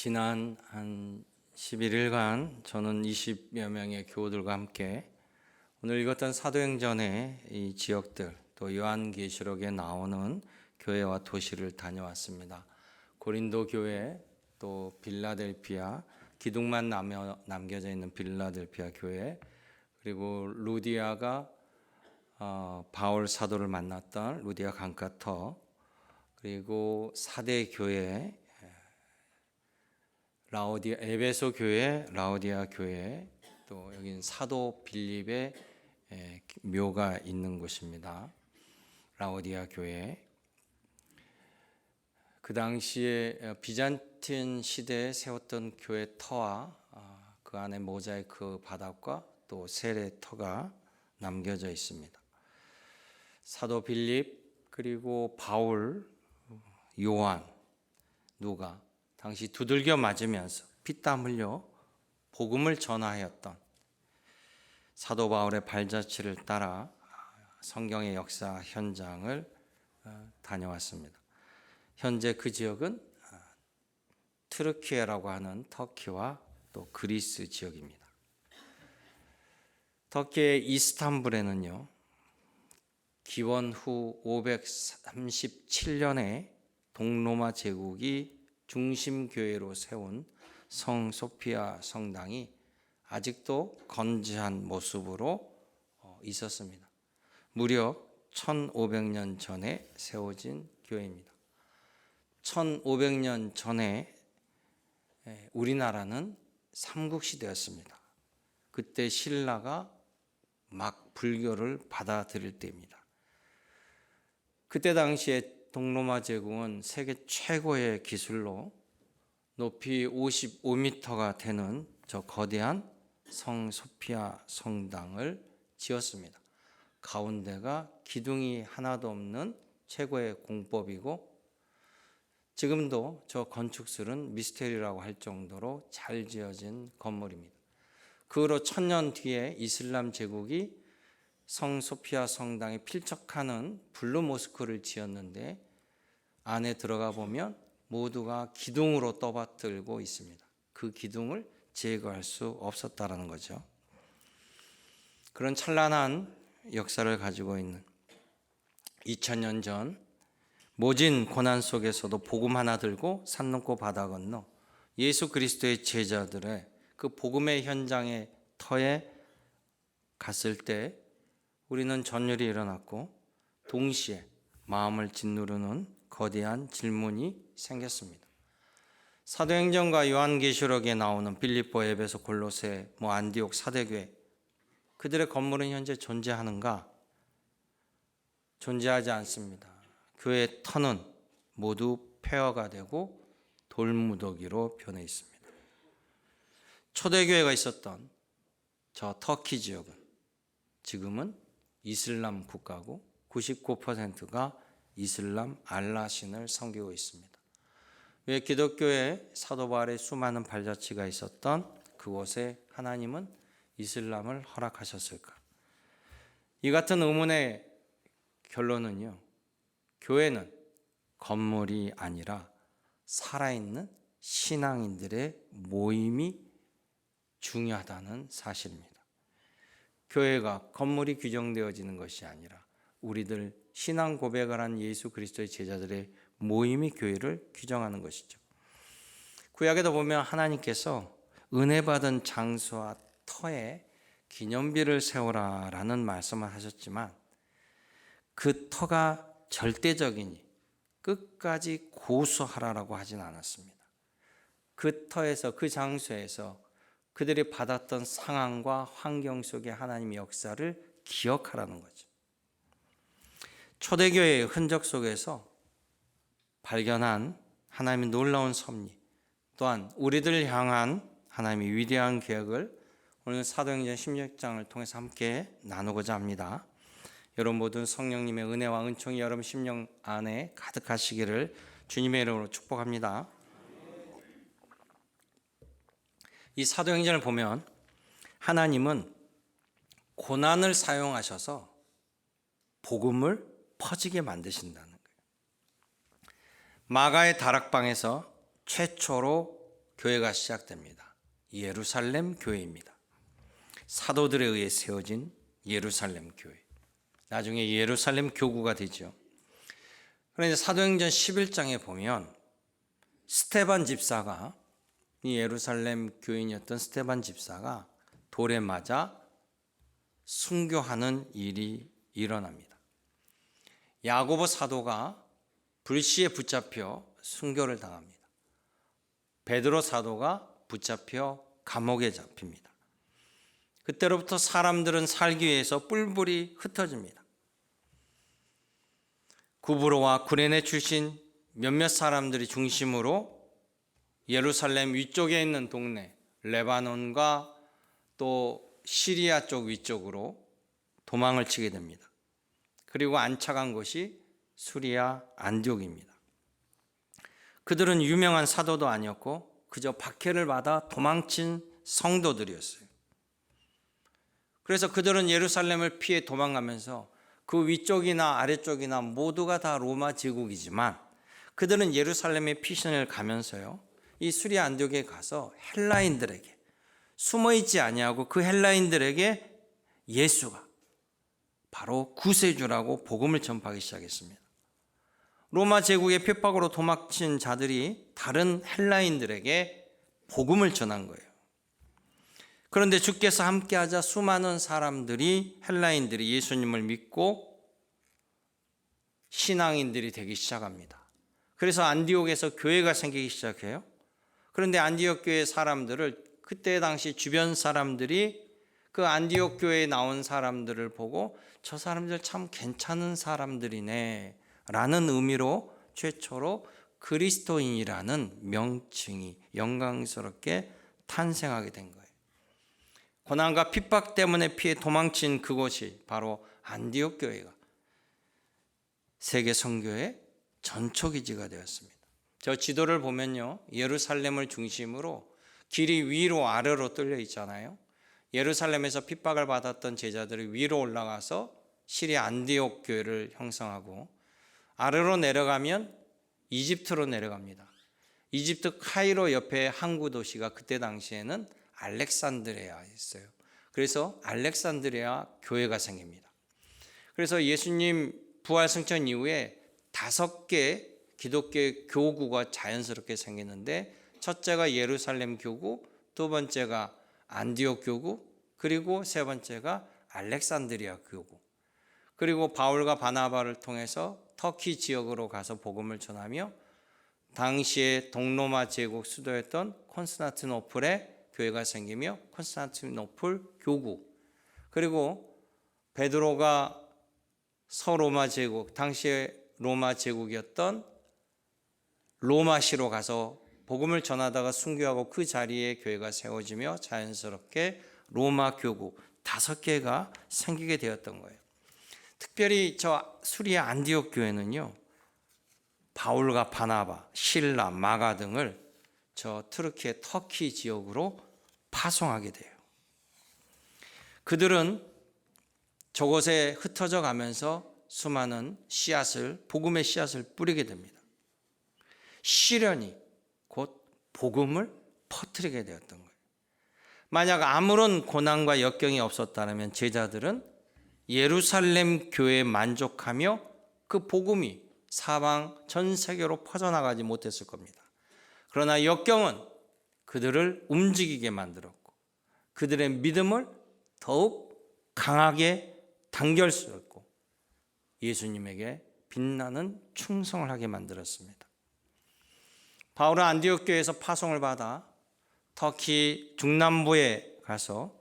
지난 한 11일간 저는 20여 명의 교우들과 함께 오늘 읽었던 사도행전의 이 지역들, 또 요한계시록에 나오는 교회와 도시를 다녀왔습니다. 고린도 교회, 또 빌라델피아, 기둥만 남겨져 있는 빌라델피아 교회, 그리고 루디아가 바울 사도를 만났던 루디아 강가터, 그리고 사대 교회, 에베소 교회, 라오디아 교회, 또 여긴 사도 빌립의 묘가 있는 곳입니다. 라오디아 교회. 그 당시에 비잔틴 시대에 세웠던 교회 터와 그 안에 모자이크 바닥과 또 세례 터가 남겨져 있습니다. 사도 빌립, 그리고 바울, 요한, 누가 당시 두들겨 맞으면서 피땀 흘려 복음을 전하였던 사도 바울의 발자취를 따라 성경의 역사 현장을 다녀왔습니다. 현재 그 지역은 트르키에라고 하는 터키와 또 그리스 지역입니다. 터키의 이스탄불에는요, 기원 후 537년에 동로마 제국이 중심교회로 세운 성 소피아 성당이 아직도 건재한 모습으로 있었습니다. 무려 1500년 전에 세워진 교회입니다. 1500년 전에 우리나라는 삼국시대였습니다. 그때 신라가 막 불교를 받아들일 때입니다. 그때 당시에 동로마 제국은 세계 최고의 기술로 높이 55m가 되는 저 거대한 성 소피아 성당을 지었습니다. 가운데가 기둥이 하나도 없는 최고의 공법이고, 지금도 저 건축술은 미스테리라고 할 정도로 잘 지어진 건물입니다. 그 후로 1000년 뒤에 이슬람 제국이 성 소피아 성당에 필적하는 블루 모스크를 지었는데 안에 들어가 보면 모두가 기둥으로 떠받들고 있습니다. 그 기둥을 제거할 수 없었다라는 거죠. 그런 찬란한 역사를 가지고 있는 2000년 전 모진 고난 속에서도 복음 하나 들고 산 넘고 바다 건너 예수 그리스도의 제자들의 그 복음의 현장의 터에 갔을 때 우리는 전율이 일어났고, 동시에 마음을 짓누르는 거대한 질문이 생겼습니다. 사도행전과 요한계시록에 나오는 빌립보, 에베소, 골로새, 안디옥, 사대교회, 그들의 건물은 현재 존재하는가? 존재하지 않습니다. 교회의 터는 모두 폐허가 되고 돌무더기로 변해 있습니다. 초대교회가 있었던 저 터키 지역은 지금은 이슬람 국가고 99%가 이슬람 알라신을 섬기고 있습니다. 왜 기독교의 사도 바울의 수많은 발자취가 있었던 그곳에 하나님은 이슬람을 허락하셨을까? 이 같은 의문의 결론은요, 교회는 건물이 아니라 살아있는 신앙인들의 모임이 중요하다는 사실입니다. 교회가 건물이 규정되어지는 것이 아니라 우리들 신앙 고백을 한 예수 그리스도의 제자들의 모임이 교회를 규정하는 것이죠. 구약에도 보면 하나님께서 은혜 받은 장소와 터에 기념비를 세우라라는 말씀을 하셨지만 그 터가 절대적이니 끝까지 고수하라라고 하진 않았습니다. 그 터에서, 그 장소에서 그들이 받았던 상황과 환경 속의 하나님의 역사를 기억하라는 거죠. 초대교회의 흔적 속에서 발견한 하나님의 놀라운 섭리, 또한 우리들 향한 하나님의 위대한 계획을 오늘 사도행전 16장을 통해서 함께 나누고자 합니다. 여러분 모두 성령님의 은혜와 은총이 여러분 심령 안에 가득하시기를 주님의 이름으로 축복합니다. 이 사도행전을 보면 하나님은 고난을 사용하셔서 복음을 퍼지게 만드신다는 거예요. 마가의 다락방에서 최초로 교회가 시작됩니다. 예루살렘 교회입니다. 사도들에 의해 세워진 예루살렘 교회. 나중에 예루살렘 교구가 되죠. 그런데 사도행전 11장에 보면 스데반 집사가, 이 예루살렘 교인이었던 스데반 집사가 돌에 맞아 순교하는 일이 일어납니다. 야고보 사도가 불시에 붙잡혀 순교를 당합니다. 베드로 사도가 붙잡혀 감옥에 잡힙니다. 그때로부터 사람들은 살기 위해서 뿔뿔이 흩어집니다. 구브로와 구레네 출신 몇몇 사람들이 중심으로 예루살렘 위쪽에 있는 동네 레바논과 또 시리아 쪽 위쪽으로 도망을 치게 됩니다. 그리고 안착한 곳이 수리아 안디옥입니다. 그들은 유명한 사도도 아니었고 그저 박해를 받아 도망친 성도들이었어요. 그래서 그들은 예루살렘을 피해 도망가면서 그 위쪽이나 아래쪽이나 모두가 다 로마 제국이지만 그들은 예루살렘의 피신을 가면서요, 이 수리아 안디옥에 가서 헬라인들에게 숨어있지 아니하고 그 헬라인들에게 예수가 바로 구세주라고 복음을 전파하기 시작했습니다. 로마 제국의 핍박으로 도망친 자들이 다른 헬라인들에게 복음을 전한 거예요. 그런데 주께서 함께하자 수많은 사람들이, 헬라인들이 예수님을 믿고 신앙인들이 되기 시작합니다. 그래서 안디옥에서 교회가 생기기 시작해요. 그런데 안디옥 교회 사람들을, 그때 당시 주변 사람들이 그 안디옥 교회에 나온 사람들을 보고 저 사람들 참 괜찮은 사람들이네 라는 의미로 최초로 그리스도인이라는 명칭이 영광스럽게 탄생하게 된 거예요. 고난과 핍박 때문에 피해 도망친 그곳이 바로 안디옥 교회가 세계 선교의 전초기지가 되었습니다. 저 지도를 보면요, 예루살렘을 중심으로 길이 위로 아래로 뚫려 있잖아요. 예루살렘에서 핍박을 받았던 제자들이 위로 올라가서 시리아 안디옥 교회를 형성하고, 아래로 내려가면 이집트로 내려갑니다. 이집트 카이로 옆에 항구 도시가 그때 당시에는 알렉산드리아였어요. 그래서 알렉산드리아 교회가 생깁니다. 그래서 예수님 부활 승천 이후에 5개 기독교 교구가 자연스럽게 생기는데, 첫째가 예루살렘 교구, 두 번째가 안디옥 교구, 그리고 세 번째가 알렉산드리아 교구. 그리고 바울과 바나바를 통해서 터키 지역으로 가서 복음을 전하며 당시에 동로마 제국 수도였던 콘스탄티노플에 교회가 생기며 콘스탄티노플 교구, 그리고 베드로가 서로마 제국, 당시에 로마 제국이었던 로마시로 가서 복음을 전하다가 순교하고 그 자리에 교회가 세워지며 자연스럽게 로마 교구 5개가 생기게 되었던 거예요. 특별히 저 수리아 안디옥 교회는요, 바울과 바나바, 실라, 마가 등을 저 트르키의 터키 지역으로 파송하게 돼요. 그들은 저곳에 흩어져 가면서 수많은 씨앗을, 복음의 씨앗을 뿌리게 됩니다. 시련이 곧 복음을 퍼뜨리게 되었던 거예요. 만약 아무런 고난과 역경이 없었다면 제자들은 예루살렘 교회에 만족하며 그 복음이 사방 전 세계로 퍼져나가지 못했을 겁니다. 그러나 역경은 그들을 움직이게 만들었고 그들의 믿음을 더욱 강하게 단결시켰고 예수님에게 빛나는 충성을 하게 만들었습니다. 바울은 안디옥 교회에서 파송을 받아 터키 중남부에 가서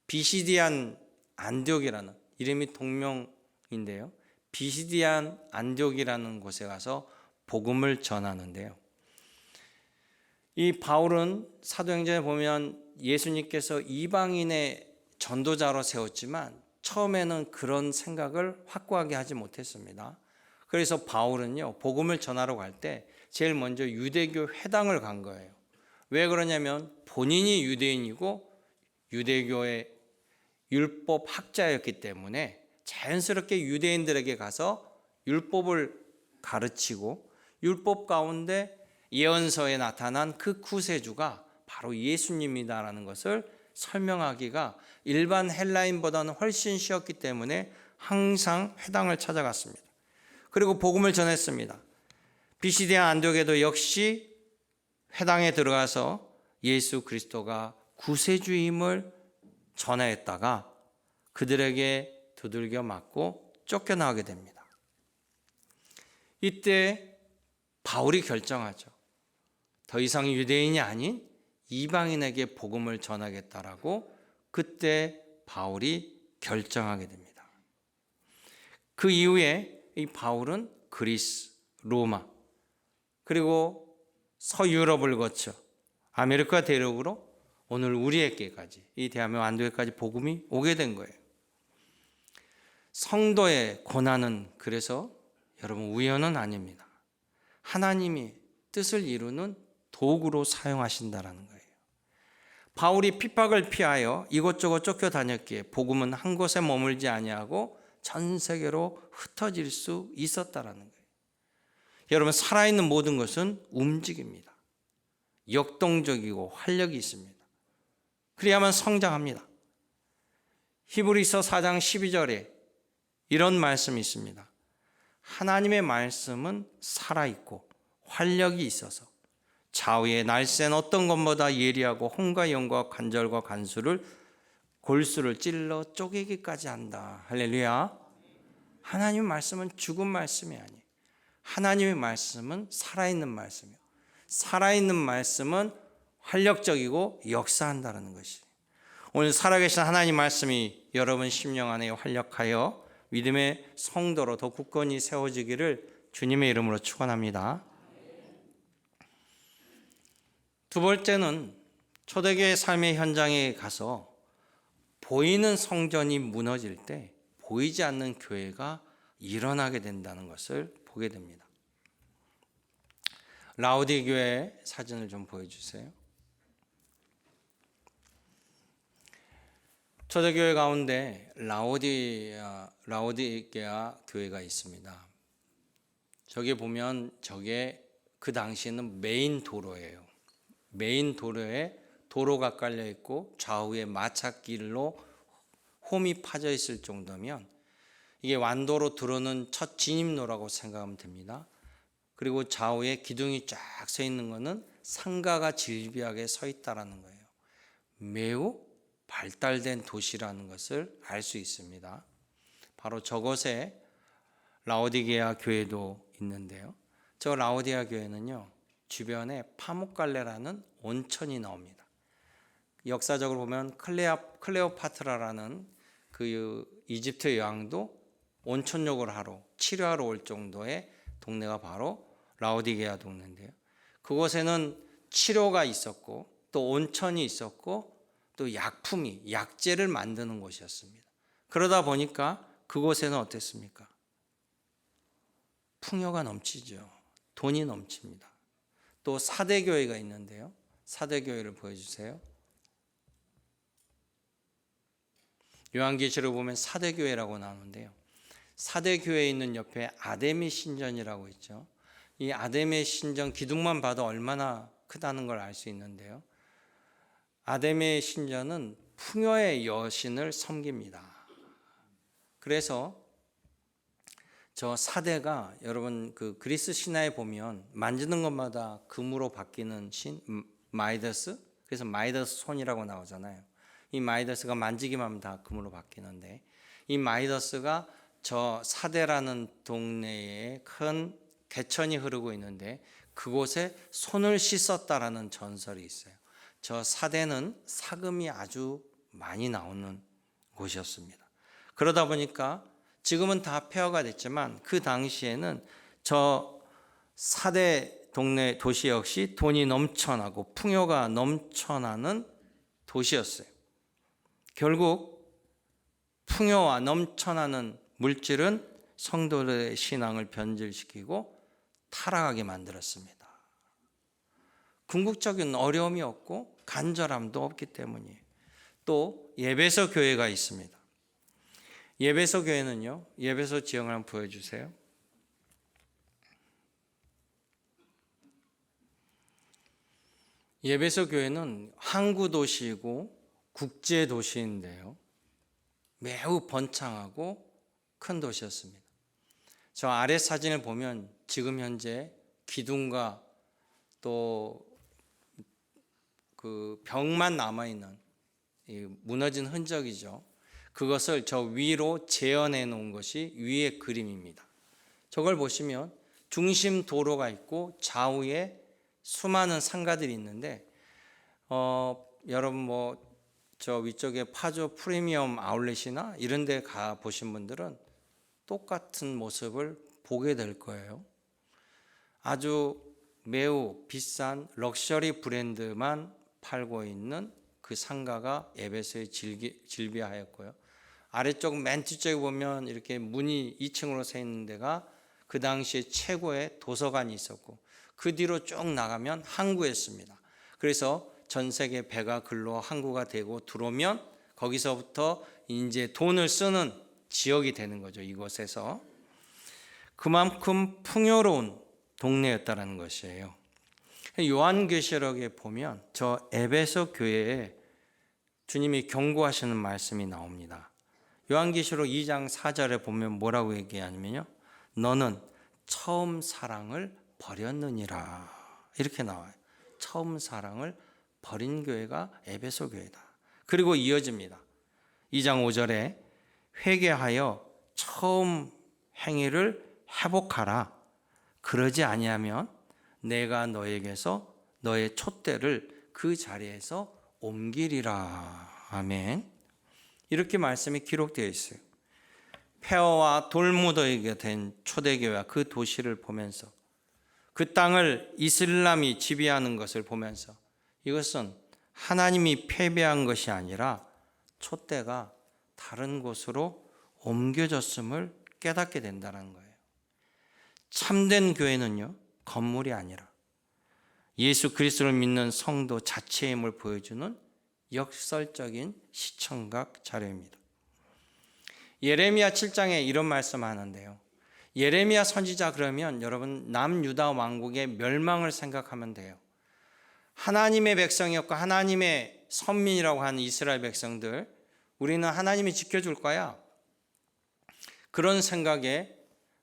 비시디안 안디옥이라는, 이름이 동명인데요, 비시디안 안디옥이라는 곳에 가서 복음을 전하는데요, 이 바울은 사도행전에 보면 예수님께서 이방인의 전도자로 세웠지만 처음에는 그런 생각을 확고하게 하지 못했습니다. 그래서 바울은요, 복음을 전하러 갈 때 제일 먼저 유대교 회당을 간 거예요. 왜 그러냐면 본인이 유대인이고 유대교의 율법 학자였기 때문에 자연스럽게 유대인들에게 가서 율법을 가르치고 율법 가운데 예언서에 나타난 그 구세주가 바로 예수님이다라는 것을 설명하기가 일반 헬라인보다는 훨씬 쉬웠기 때문에 항상 회당을 찾아갔습니다. 그리고 복음을 전했습니다. 비시디아 안디옥에도 역시 회당에 들어가서 예수 그리스도가 구세주임을 전하였다가 그들에게 두들겨 맞고 쫓겨나게 됩니다. 이때 바울이 결정하죠. 더 이상 유대인이 아닌 이방인에게 복음을 전하겠다라고 그때 바울이 결정하게 됩니다. 그 이후에 이 바울은 그리스, 로마, 그리고 서유럽을 거쳐 아메리카 대륙으로 오늘 우리에게까지, 이 대한민국 안도에까지 복음이 오게 된 거예요. 성도의 고난은 그래서 여러분 우연은 아닙니다. 하나님이 뜻을 이루는 도구로 사용하신다라는 거예요. 바울이 핍박을 피하여 이곳저곳 쫓겨다녔기에 복음은 한 곳에 머물지 아니하고 전 세계로 흩어질 수 있었다라는 거예요. 여러분, 살아있는 모든 것은 움직입니다. 역동적이고 활력이 있습니다. 그래야만 성장합니다. 히브리서 4장 12절에 이런 말씀이 있습니다. 하나님의 말씀은 살아있고 활력이 있어서 좌우의 날쌘 어떤 것보다 예리하고 혼과 영과 관절과 간수를 골수를 찔러 쪼개기까지 한다. 할렐루야. 하나님의 말씀은 죽은 말씀이 아니에요. 하나님의 말씀은 살아있는 말씀이에요. 살아있는 말씀은 활력적이고 역사한다는 것이에요. 오늘 살아계신 하나님 말씀이 여러분 심령 안에 활력하여 믿음의 성도로 더 굳건히 세워지기를 주님의 이름으로 축원합니다. 두 번째는 초대교회 삶의 현장에 가서 보이는 성전이 무너질 때 보이지 않는 교회가 일어나게 된다는 것을 보게 됩니다. 라오디 교회 사진을 좀 보여주세요. 초대교회 가운데 라오디게아 교회가 있습니다. 저기 보면 저게 그 당시에는 메인 도로예요. 메인 도로에 도로가 깔려 있고 좌우에 마찻길로 홈이 파져 있을 정도면 이게 완도로 들어오는 첫 진입로라고 생각하면 됩니다. 그리고 좌우에 기둥이 쫙 서 있는 것은 상가가 질비하게 서 있다라는 거예요. 매우 발달된 도시라는 것을 알 수 있습니다. 바로 저곳에 라오디게아 교회도 있는데요. 저 라오디게아 교회는요, 주변에 파묵갈레라는 온천이 나옵니다. 역사적으로 보면 클레오파트라라는 그 이집트 여왕도 온천욕을 하러 치료하러 올 정도의 동네가 바로 라오디게아 동네인데요. 그곳에는 치료가 있었고 또 온천이 있었고 또 약재를 만드는 곳이었습니다. 그러다 보니까 그곳에는 어땠습니까? 풍요가 넘치죠. 돈이 넘칩니다. 또 사대교회가 있는데요. 사대교회를 보여주세요. 요한계시록 보면 사대교회라고 나오는데요. 사대교회에 있는 옆에 아데미 신전이라고 있죠. 이 아데미 신전 기둥만 봐도 얼마나 크다는 걸 알 수 있는데요. 아데미 신전은 풍요의 여신을 섬깁니다. 그래서 저 사대가 여러분 그 그리스 신화에 보면 만지는 것마다 금으로 바뀌는 신 마이더스, 그래서 마이더스 손이라고 나오잖아요. 이 마이더스가 만지기만 하면 다 금으로 바뀌는데 이 마이더스가 저 사대라는 동네에 큰 개천이 흐르고 있는데 그곳에 손을 씻었다라는 전설이 있어요. 저 사대는 사금이 아주 많이 나오는 곳이었습니다. 그러다 보니까 지금은 다 폐허가 됐지만 그 당시에는 저 사대 동네 도시 역시 돈이 넘쳐나고 풍요가 넘쳐나는 도시였어요. 결국 풍요와 넘쳐나는 물질은 성도들의 신앙을 변질시키고 타락하게 만들었습니다. 궁극적인 어려움이 없고 간절함도 없기 때문이에요. 또 예배소 교회가 있습니다. 예배소 교회는요, 예배소 지형을 한번 보여주세요. 에베소 교회는 항구 도시이고 국제 도시인데요. 매우 번창하고 큰 도시였습니다. 저 아래 사진을 보면 지금 현재 기둥과 또 그 벽만 남아있는 무너진 흔적이죠. 그것을 저 위로 재현해 놓은 것이 위의 그림입니다. 저걸 보시면 중심 도로가 있고 좌우에 수많은 상가들이 있는데 여러분 저 위쪽에 파주 프리미엄 아울렛이나 이런 데 가 보신 분들은 똑같은 모습을 보게 될 거예요. 아주 매우 비싼 럭셔리 브랜드만 팔고 있는 그 상가가 에베소에 질비하였고요. 아래쪽 맨 뒤쪽에 보면 이렇게 문이 2층으로 서 있는 데가 그 당시에 최고의 도서관이 있었고, 그 뒤로 쭉 나가면 항구였습니다. 그래서 전 세계 배가 글로 항구가 되고 들어오면 거기서부터 이제 돈을 쓰는 지역이 되는 거죠. 이곳에서 그만큼 풍요로운 동네였다는 것이에요. 요한계시록에 보면 저 에베소 교회에 주님이 경고하시는 말씀이 나옵니다. 요한계시록 2장 4절에 보면 뭐라고 얘기하냐면요, 너는 처음 사랑을 버렸느니라, 이렇게 나와요. 처음 사랑을 버린 교회가 에베소 교회다. 그리고 이어집니다. 2장 5절에 회개하여 처음 행위를 회복하라. 그러지 아니하면 내가 너에게서 너의 촛대를 그 자리에서 옮기리라. 아멘. 이렇게 말씀이 기록되어 있어요. 폐허와 돌무더기가 된 초대교회와 그 도시를 보면서, 그 땅을 이슬람이 지배하는 것을 보면서, 이것은 하나님이 패배한 것이 아니라 촛대가 다른 곳으로 옮겨졌음을 깨닫게 된다는 거예요. 참된 교회는요, 건물이 아니라 예수 그리스도를 믿는 성도 자체임을 보여주는 역설적인 시청각 자료입니다. 예레미야 7장에 이런 말씀하는데요. 예레미야 선지자 그러면 여러분 남유다 왕국의 멸망을 생각하면 돼요. 하나님의 백성이었고 하나님의 선민이라고 하는 이스라엘 백성들, 우리는 하나님이 지켜줄 거야, 그런 생각에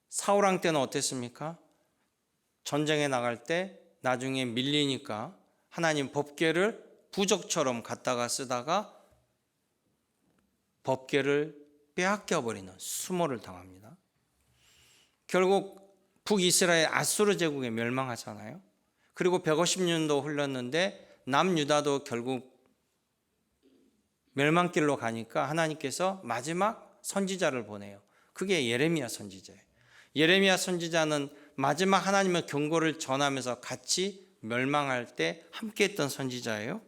사울 왕 때는 어땠습니까? 전쟁에 나갈 때 나중에 밀리니까 하나님 법궤를 부적처럼 갖다가 쓰다가 법궤를 빼앗겨 버리는 수모를 당합니다. 결국 북이스라엘 아수르 제국에 멸망하잖아요. 그리고 150년도 흘렀는데 남유다도 결국 멸망길로 가니까 하나님께서 마지막 선지자를 보내요. 그게 예레미야 선지자예요. 예레미야 선지자는 마지막 하나님의 경고를 전하면서 같이 멸망할 때 함께했던 선지자예요.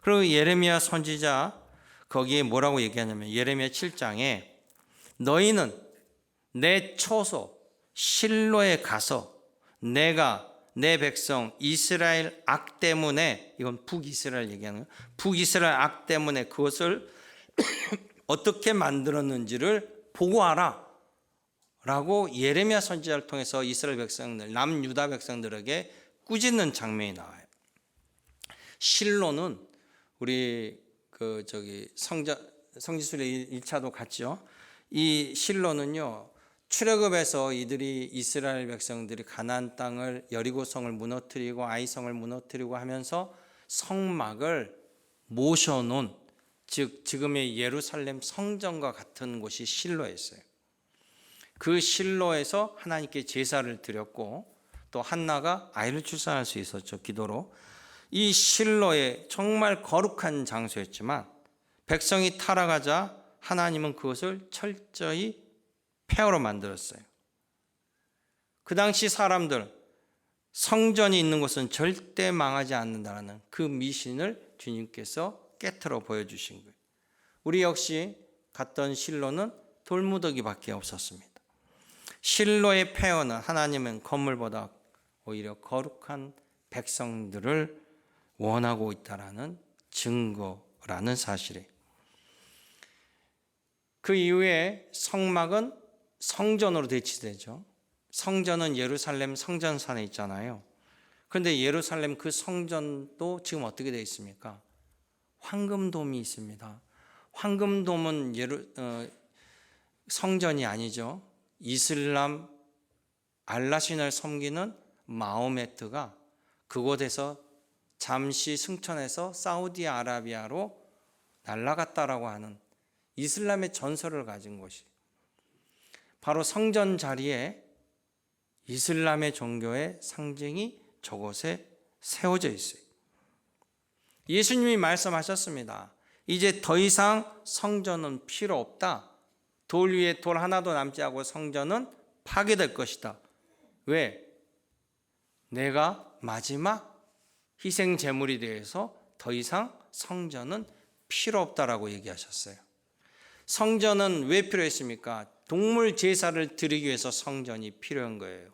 그리고 예레미야 선지자 거기에 뭐라고 얘기하냐면 예레미야 7장에 너희는 내 처소 실로에 가서 내가 내 백성 이스라엘 악 때문에, 이건 북이스라엘 얘기하는 거예요. 북이스라엘 악 때문에 그것을 어떻게 만들었는지를 보고하라 라고 예레미야 선지자를 통해서 이스라엘 백성들, 남유다 백성들에게 꾸짖는 장면이 나와요. 실로는 우리 성지순례 1차도 갔죠. 이 실로는요, 출애굽에서 이들이 이스라엘 백성들이 가나안 땅을, 여리고성을 무너뜨리고 아이성을 무너뜨리고 하면서 성막을 모셔놓은, 즉 지금의 예루살렘 성전과 같은 곳이 실로였어요. 그 실로에서 하나님께 제사를 드렸고 또 한나가 아이를 출산할 수 있었죠, 기도로. 이 실로에 정말 거룩한 장소였지만 백성이 타락하자 하나님은 그것을 철저히 폐허로 만들었어요. 그 당시 사람들, 성전이 있는 곳은 절대 망하지 않는다는 그 미신을 주님께서 깨트려 보여주신 거예요. 우리 역시 갔던 실로는 돌무더기밖에 없었습니다. 실로의 폐허는 하나님은 건물보다 오히려 거룩한 백성들을 원하고 있다라는 증거라는 사실이에요. 그 이후에 성막은 성전으로 대치되죠. 성전은 예루살렘 성전산에 있잖아요. 그런데 예루살렘 그 성전도 지금 어떻게 되어 있습니까? 황금돔이 있습니다. 황금돔은 성전이 아니죠. 이슬람 알라신을 섬기는 마호메트가 그곳에서 잠시 승천해서 사우디아라비아로 날아갔다라고 하는 이슬람의 전설을 가진 곳이 바로 성전 자리에 이슬람의 종교의 상징이 저곳에 세워져 있어요. 예수님이 말씀하셨습니다. 이제 더 이상 성전은 필요 없다. 돌 위에 돌 하나도 남지 않고 성전은 파괴될 것이다. 왜? 내가 마지막 희생 제물이 되어서 더 이상 성전은 필요 없다라고 얘기하셨어요. 성전은 왜 필요했습니까? 동물 제사를 드리기 위해서 성전이 필요한 거예요.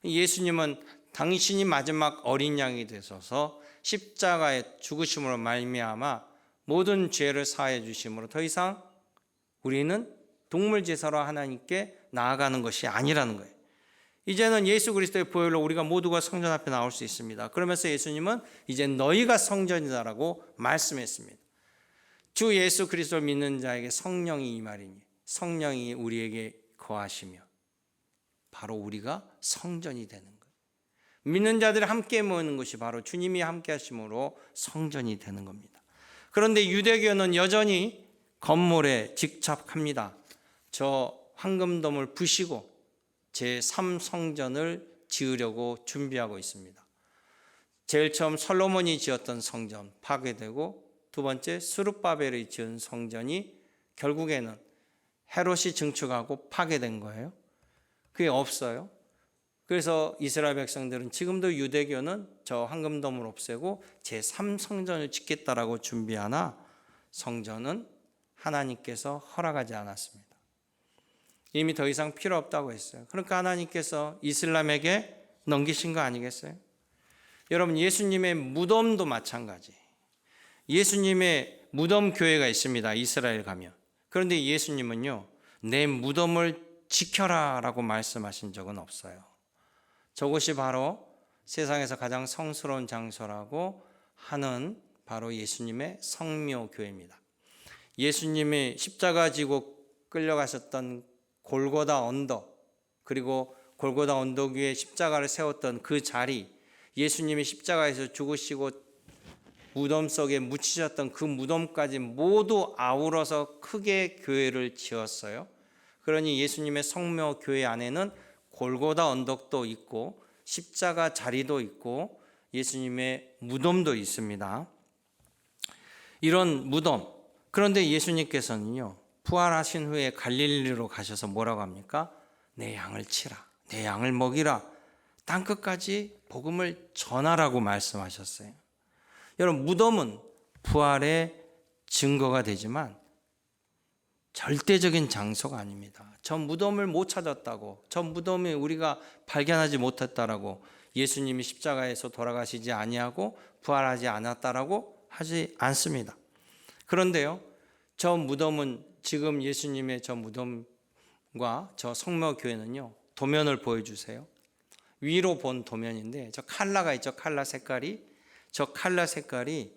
예수님은 당신이 마지막 어린 양이 되셔서 십자가의 죽으심으로 말미암아 모든 죄를 사해 주심으로 더 이상 우리는 동물 제사로 하나님께 나아가는 것이 아니라는 거예요. 이제는 예수 그리스도의 보혈로 우리가 모두가 성전 앞에 나올 수 있습니다. 그러면서 예수님은 이제 너희가 성전이다라고 말씀했습니다. 주 예수 그리스도를 믿는 자에게 성령이 임하리니 성령이 우리에게 거하시며 바로 우리가 성전이 되는 거예요. 믿는 자들이 함께 모이는 것이 바로 주님이 함께 하심으로 성전이 되는 겁니다. 그런데 유대교는 여전히 건물에 집착합니다. 저 황금돔을 부시고 제3성전을 지으려고 준비하고 있습니다. 제일 처음 솔로몬이 지었던 성전 파괴되고 두 번째 스룹바벨이 지은 성전이 결국에는 헤롯이 증축하고 파괴된 거예요. 그게 없어요. 그래서 이스라엘 백성들은 지금도 유대교는 저 황금돔을 없애고 제3성전을 짓겠다라고 준비하나 성전은 하나님께서 허락하지 않았습니다. 이미 더 이상 필요 없다고 했어요. 그러니까 하나님께서 이슬람에게 넘기신 거 아니겠어요? 여러분, 예수님의 무덤도 마찬가지. 예수님의 무덤 교회가 있습니다. 이스라엘 가면. 그런데 예수님은요, 내 무덤을 지켜라 라고 말씀하신 적은 없어요. 저것이 바로 세상에서 가장 성스러운 장소라고 하는 바로 예수님의 성묘교회입니다. 예수님이 십자가 지고 끌려가셨던 골고다 언덕, 그리고 골고다 언덕 위에 십자가를 세웠던 그 자리, 예수님이 십자가에서 죽으시고 무덤 속에 묻히셨던 그 무덤까지 모두 아우러서 크게 교회를 지었어요. 그러니 예수님의 성묘교회 안에는 골고다 언덕도 있고 십자가 자리도 있고 예수님의 무덤도 있습니다. 이런 무덤, 그런데 예수님께서는요, 부활하신 후에 갈릴리로 가셔서 뭐라고 합니까? 내 양을 치라, 내 양을 먹이라, 땅끝까지 복음을 전하라고 말씀하셨어요. 여러분, 무덤은 부활의 증거가 되지만 절대적인 장소가 아닙니다. 저 무덤을 못 찾았다고, 저 무덤을 우리가 발견하지 못했다라고 예수님이 십자가에서 돌아가시지 아니하고 부활하지 않았다라고 하지 않습니다. 그런데요, 저 무덤은 지금 예수님의 저 무덤과 저 성묘교회는요, 도면을 보여주세요. 위로 본 도면인데 저 칼라가 있죠. 칼라 색깔이, 저 칼라 색깔이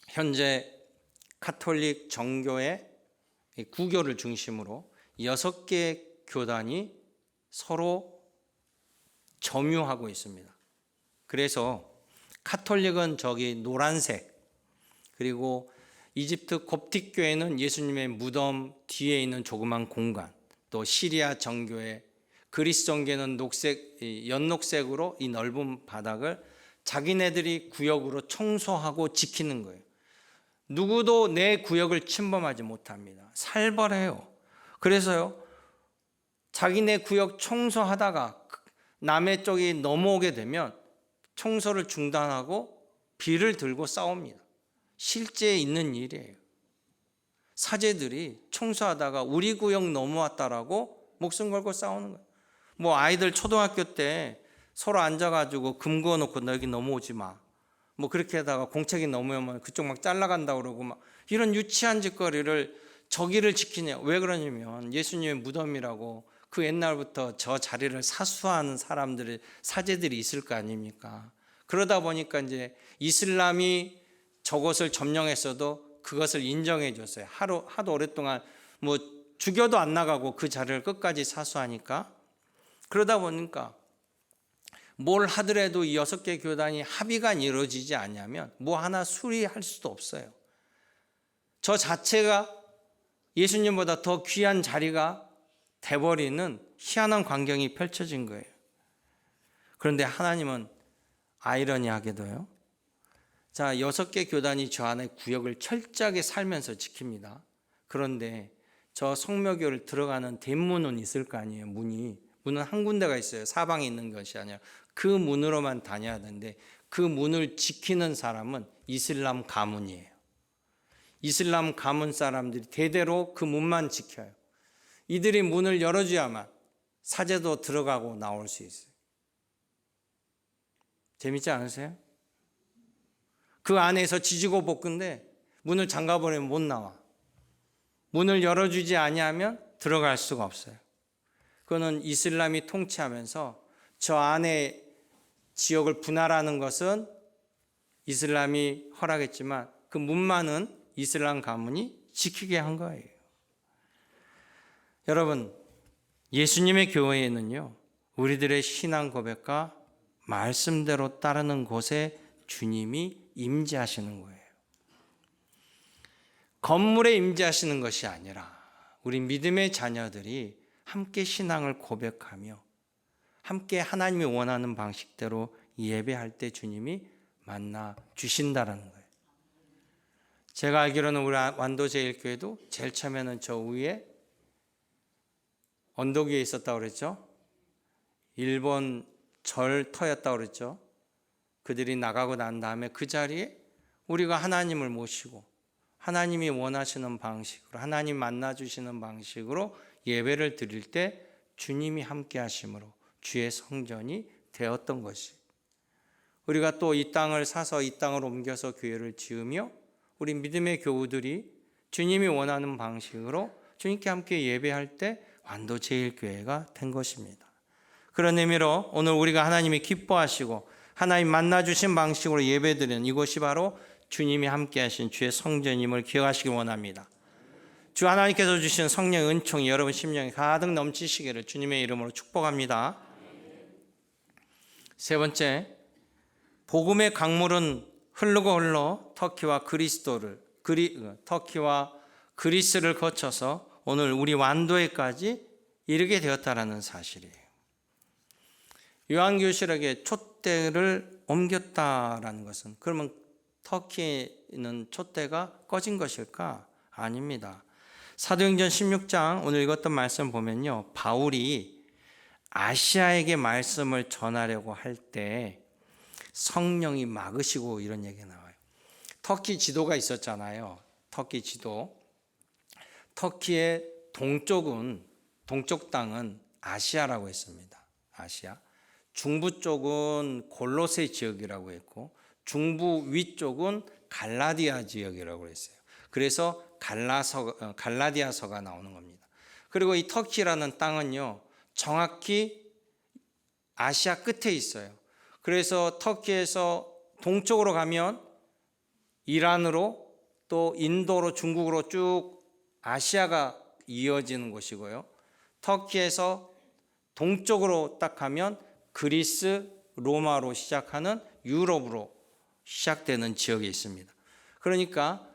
현재 가톨릭 정교의 구교를 중심으로 6개 교단이 서로 점유하고 있습니다. 그래서 가톨릭은 저기 노란색, 그리고 이집트 kop틱 교회는 예수님의 무덤 뒤에 있는 조그만 공간, 또 시리아 정교회, 그리스 정교회는 녹색, 연녹색으로 이 넓은 바닥을 자기네들이 구역으로 청소하고 지키는 거예요. 누구도 내 구역을 침범하지 못합니다. 살벌해요. 그래서요, 자기네 구역 청소하다가 남의 쪽이 넘어오게 되면 청소를 중단하고 비를 들고 싸웁니다. 실제 있는 일이에요. 사제들이 청소하다가 우리 구역 넘어왔다라고 목숨 걸고 싸우는 거예요. 뭐 아이들 초등학교 때 서로 앉아가지고 금 그어놓고 너 여기 넘어오지 마, 뭐 그렇게 하다가 공책이 넘어오면 그쪽 막 잘라간다 그러고 막 이런 유치한 짓거리를 저기를 지키냐. 왜 그러냐면 예수님의 무덤이라고 그 옛날부터 저 자리를 사수하는 사람들의 사제들이 있을 거 아닙니까? 그러다 보니까 이제 이슬람이 저것을 점령했어도 그것을 인정해 줬어요. 하도 오랫동안 뭐 죽여도 안 나가고 그 자리를 끝까지 사수하니까. 그러다 보니까 뭘 하더라도 이 6개 교단이 합의가 이루어지지 않냐면 뭐 하나 수리할 수도 없어요. 저 자체가 예수님보다 더 귀한 자리가 돼버리는 희한한 광경이 펼쳐진 거예요. 그런데 하나님은 아이러니하게도요, 자, 6개 교단이 저 안에 구역을 철저하게 살면서 지킵니다. 그런데 저 성묘교를 들어가는 대문은 있을 거 아니에요. 문은 한 군데가 있어요. 사방에 있는 것이 아니라 그 문으로만 다녀야 되는데 그 문을 지키는 사람은 이슬람 가문이에요. 이슬람 가문 사람들이 대대로 그 문만 지켜요. 이들이 문을 열어줘야만 사제도 들어가고 나올 수 있어요. 재밌지 않으세요? 그 안에서 지지고 볶은데 문을 잠가버리면 못 나와. 문을 열어주지 아니하면 들어갈 수가 없어요. 그거는 이슬람이 통치하면서 저 안에 지역을 분할하는 것은 이슬람이 허락했지만 그 문만은 이슬람 가문이 지키게 한 거예요. 여러분, 예수님의 교회에는요, 우리들의 신앙 고백과 말씀대로 따르는 곳에 주님이 임재하시는 거예요. 건물에 임재하시는 것이 아니라 우리 믿음의 자녀들이 함께 신앙을 고백하며 함께 하나님이 원하는 방식대로 예배할 때 주님이 만나 주신다라는 거예요. 제가 알기로는 우리 완도제일교회도 제일 처음에는 저 위에 언덕 위에 있었다고 그랬죠. 일본 절터였다고 그랬죠. 그들이 나가고 난 다음에 그 자리에 우리가 하나님을 모시고 하나님이 원하시는 방식으로 하나님 만나주시는 방식으로 예배를 드릴 때 주님이 함께 하심으로 주의 성전이 되었던 것이, 우리가 또 이 땅을 사서 이 땅을 옮겨서 교회를 지으며 우리 믿음의 교우들이 주님이 원하는 방식으로 주님께 함께 예배할 때 완도제일교회가 된 것입니다. 그런 의미로 오늘 우리가 하나님이 기뻐하시고 하나님 만나주신 방식으로 예배드리는 이곳이 바로 주님이 함께 하신 주의 성전임을 기억하시기 원합니다. 주 하나님께서 주신 성령의 은총이 여러분 심령에 가득 넘치시기를 주님의 이름으로 축복합니다. 세 번째, 복음의 강물은 흐르고 흘러 터키와 그리스를 거쳐서 오늘 우리 완도에까지 이르게 되었다라는 사실이에요. 요한계시록에 촛대를 옮겼다라는 것은 그러면 터키는 촛대가 꺼진 것일까? 아닙니다. 사도행전 16장 오늘 읽었던 말씀 보면요, 바울이 아시아에게 말씀을 전하려고 할 때 성령이 막으시고 이런 얘기가 나와요. 터키 지도가 있었잖아요. 터키 지도. 터키의 동쪽 땅은 아시아라고 했습니다. 아시아. 중부 쪽은 골로새 지역이라고 했고 중부 위쪽은 갈라디아 지역이라고 했어요. 그래서 갈라디아서가 나오는 겁니다. 그리고 이 터키라는 땅은요, 정확히 아시아 끝에 있어요. 그래서 터키에서 동쪽으로 가면 이란으로 또 인도로 중국으로 쭉 아시아가 이어지는 곳이고요. 터키에서 동쪽으로 딱 가면 그리스, 로마로 시작하는 유럽으로 시작되는 지역이 있습니다. 그러니까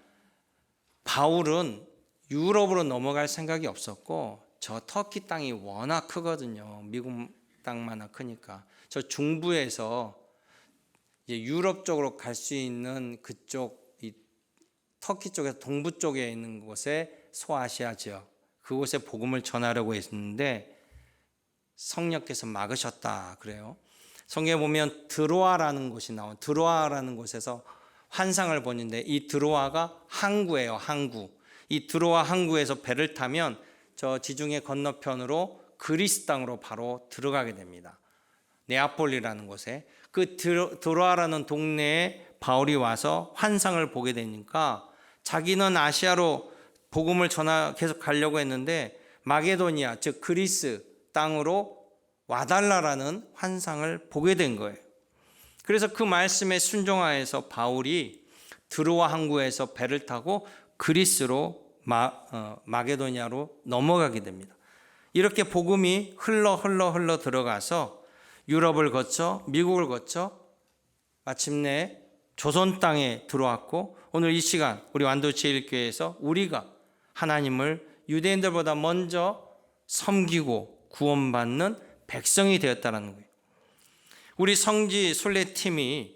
바울은 유럽으로 넘어갈 생각이 없었고 저 터키 땅이 워낙 크거든요. 미국 땅만한 크니까 저 중부에서 이제 유럽 쪽으로 갈 수 있는 그쪽 이 터키 쪽에서 동부 쪽에 있는 곳에 소아시아 지역, 그곳에 복음을 전하려고 했는데 성령께서 막으셨다 그래요. 성경에 보면 드로아라는 곳이 나와요. 드로아라는 곳에서 환상을 보는데 이 드로아가 항구예요. 항구. 이 드로아 항구에서 배를 타면 저 지중해 건너편으로 그리스 땅으로 바로 들어가게 됩니다. 네아폴리라는 곳에. 그 드로아라는 동네에 바울이 와서 환상을 보게 되니까 자기는 아시아로 복음을 계속 가려고 했는데 마게도니아, 즉 그리스 땅으로 와달라라는 환상을 보게 된 거예요. 그래서 그 말씀에 순종하여서 바울이 드로아 항구에서 배를 타고 그리스로 마게도냐로 넘어가게 됩니다. 이렇게 복음이 흘러 들어가서 유럽을 거쳐 미국을 거쳐 마침내 조선 땅에 들어왔고, 오늘 이 시간 우리 완도제일교회에서 우리가 하나님을 유대인들보다 먼저 섬기고 구원받는 백성이 되었다는 거예요. 우리 성지 순례팀이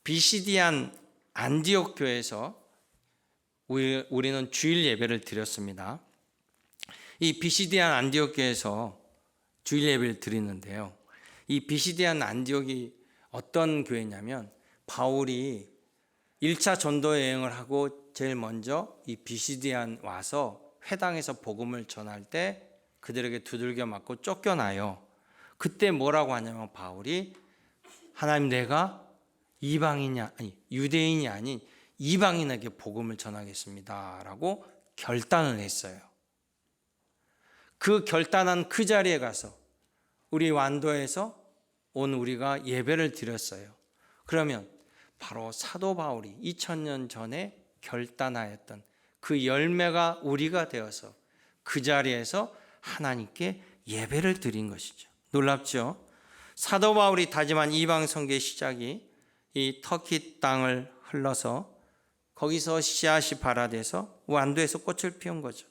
비시디안 안디옥 교회에서 우리는 주일 예배를 드렸습니다. 이 비시디안 안디옥 교회에서 주일 예배를 드리는데요, 이 비시디안 안디옥이 어떤 교회냐면, 바울이 1차 전도 여행을 하고 제일 먼저 이 비시디안 와서 회당에서 복음을 전할 때 그들에게 두들겨 맞고 쫓겨나요. 그때 뭐라고 하냐면, 바울이 하나님, 내가 유대인이 아닌 이방인에게 복음을 전하겠습니다 라고 결단을 했어요. 그 결단한 그 자리에 가서 우리 완도에서 온 우리가 예배를 드렸어요. 그러면 바로 사도 바울이 2000년 전에 결단하였던 그 열매가 우리가 되어서 그 자리에서 하나님께 예배를 드린 것이죠. 놀랍죠? 사도 바울이 다짐한 이방 선교의 시작이 이 터키 땅을 흘러서 거기서 씨앗이 발화돼서 완도에서 꽃을 피운 거죠.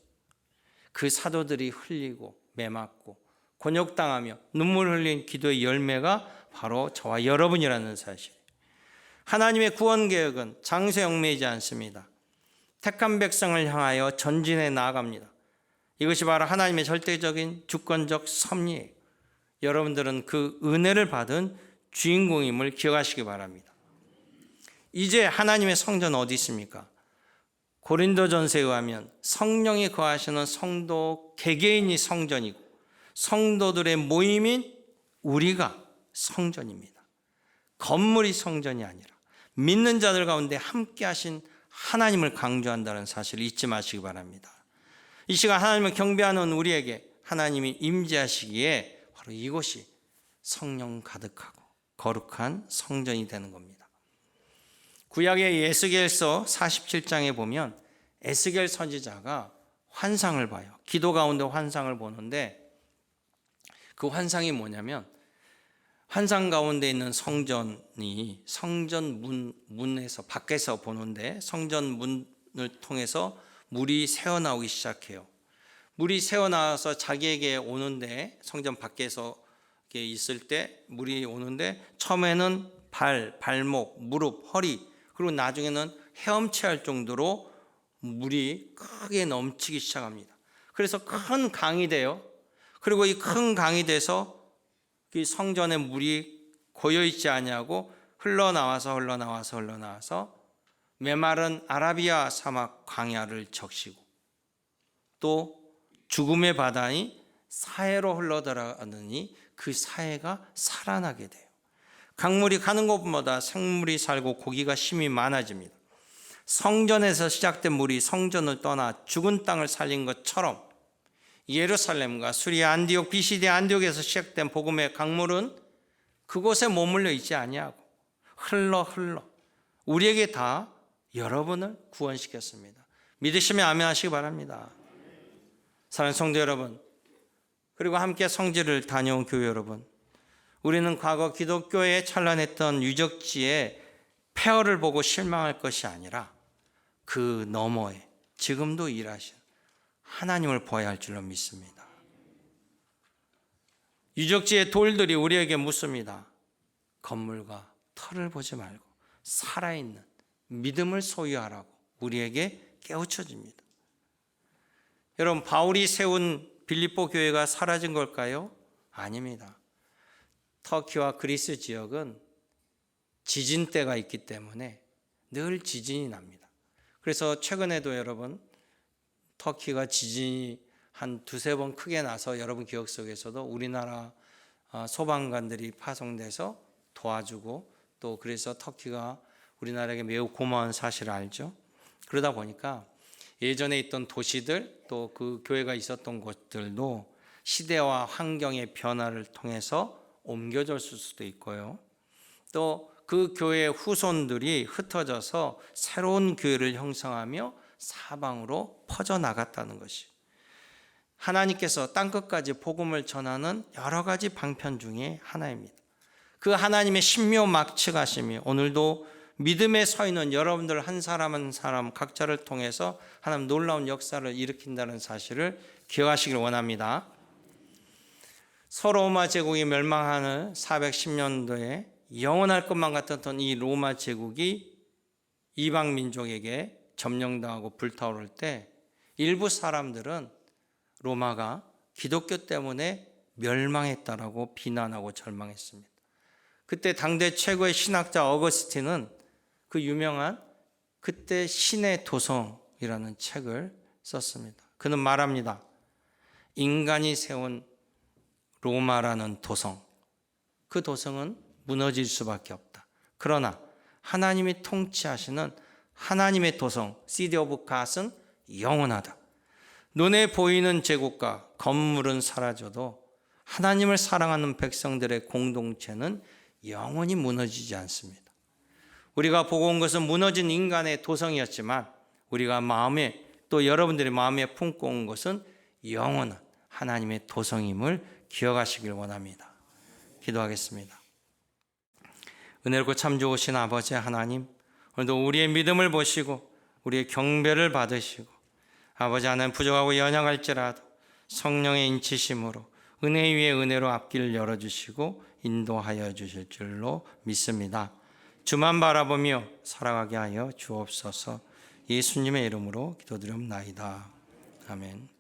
그 사도들이 흘리고 매맞고 곤욕당하며 눈물 흘린 기도의 열매가 바로 저와 여러분이라는 사실. 하나님의 구원 계획은 장세영매이지 않습니다. 택한 백성을 향하여 전진해 나아갑니다. 이것이 바로 하나님의 절대적인 주권적 섭리예요. 여러분들은 그 은혜를 받은 주인공임을 기억하시기 바랍니다. 이제 하나님의 성전 어디 있습니까? 고린도전서에 의하면 성령이 거하시는 성도 개개인이 성전이고 성도들의 모임인 우리가 성전입니다. 건물이 성전이 아니라 믿는 자들 가운데 함께 하신 하나님을 강조한다는 사실을 잊지 마시기 바랍니다. 이 시간 하나님을 경배하는 우리에게 하나님이 임재하시기에 바로 이곳이 성령 가득하고 거룩한 성전이 되는 겁니다. 구약의 에스겔서 47장에 보면 에스겔 선지자가 환상을 봐요. 기도 가운데 환상을 보는데, 그 환상이 뭐냐면, 환상 가운데 있는 성전이 성전 문에서 밖에서 보는데, 성전 문을 통해서 물이 새어나오기 시작해요. 물이 새어나와서 자기에게 오는데, 성전 밖에서 있을 때 물이 오는데, 처음에는 발목, 무릎, 허리, 그리고 나중에는 헤엄쳐야 할 정도로 물이 크게 넘치기 시작합니다. 그래서 큰 강이 돼요. 그리고 이 큰 강이 돼서 이 성전에 물이 고여있지 아니하고 흘러나와서 메마른 아라비아 사막 광야를 적시고, 또 죽음의 바다니 사해로 흘러들어가느니 그 사해가 살아나게 돼요. 강물이 가는 곳마다 생물이 살고 고기가 심히 많아집니다. 성전에서 시작된 물이 성전을 떠나 죽은 땅을 살린 것처럼 예루살렘과 수리아 안디옥 비시디 안디옥에서 시작된 복음의 강물은 그곳에 머물러 있지 아니하고 흘러 우리에게 다 여러분을 구원시켰습니다. 믿으시면 아멘 하시기 바랍니다. 사랑하는 성도 여러분, 그리고 함께 성지를 다녀온 교회 여러분, 우리는 과거 기독교에 찬란했던 유적지의 폐허를 보고 실망할 것이 아니라 그 너머에 지금도 일하시는 하나님을 보아야 할 줄로 믿습니다. 유적지의 돌들이 우리에게 묻습니다. 건물과 터를 보지 말고 살아있는 믿음을 소유하라고 우리에게 깨우쳐집니다. 여러분, 바울이 세운 빌립보 교회가 사라진 걸까요? 아닙니다. 터키와 그리스 지역은 지진대가 있기 때문에 늘 지진이 납니다. 그래서 최근에도 여러분, 터키가 지진이 한 두세 번 크게 나서 여러분 기억 속에서도 우리나라 소방관들이 파송돼서 도와주고, 또 그래서 터키가 우리나라에게 매우 고마운 사실을 알죠. 그러다 보니까 예전에 있던 도시들, 또 그 교회가 있었던 곳들도 시대와 환경의 변화를 통해서 옮겨졌을 수도 있고요. 또 그 교회의 후손들이 흩어져서 새로운 교회를 형성하며 사방으로 퍼져나갔다는 것이, 하나님께서 땅끝까지 복음을 전하는 여러 가지 방편 중에 하나입니다. 그 하나님의 신묘막측하심이 오늘도 믿음에 서 있는 여러분들 한 사람 한 사람 각자를 통해서 하나님 놀라운 역사를 일으킨다는 사실을 기억하시길 원합니다. 서로마 제국이 멸망하는 410년도에 영원할 것만 같았던 이 로마 제국이 이방 민족에게 점령당하고 불타오를 때 일부 사람들은 로마가 기독교 때문에 멸망했다라고 비난하고 절망했습니다. 그때 당대 최고의 신학자 어거스틴은 그 유명한 그때 신의 도성이라는 책을 썼습니다. 그는 말합니다. 인간이 세운 로마라는 도성, 그 도성은 무너질 수밖에 없다. 그러나 하나님이 통치하시는 하나님의 도성, 시티 오브 갓은 영원하다. 눈에 보이는 제국과 건물은 사라져도 하나님을 사랑하는 백성들의 공동체는 영원히 무너지지 않습니다. 우리가 보고 온 것은 무너진 인간의 도성이었지만 우리가 마음에, 또 여러분들의 마음에 품고 온 것은 영원한 하나님의 도성임을 기억하시길 원합니다. 기도하겠습니다. 은혜롭고 참 좋으신 아버지 하나님, 오늘도 우리의 믿음을 보시고 우리의 경배를 받으시고 아버지 하나님, 부족하고 연약할지라도 성령의 인치심으로 은혜 위에 은혜로 앞길을 열어주시고 인도하여 주실 줄로 믿습니다. 주만 바라보며 살아가게 하여 주옵소서. 예수님의 이름으로 기도드립나이다. 아멘.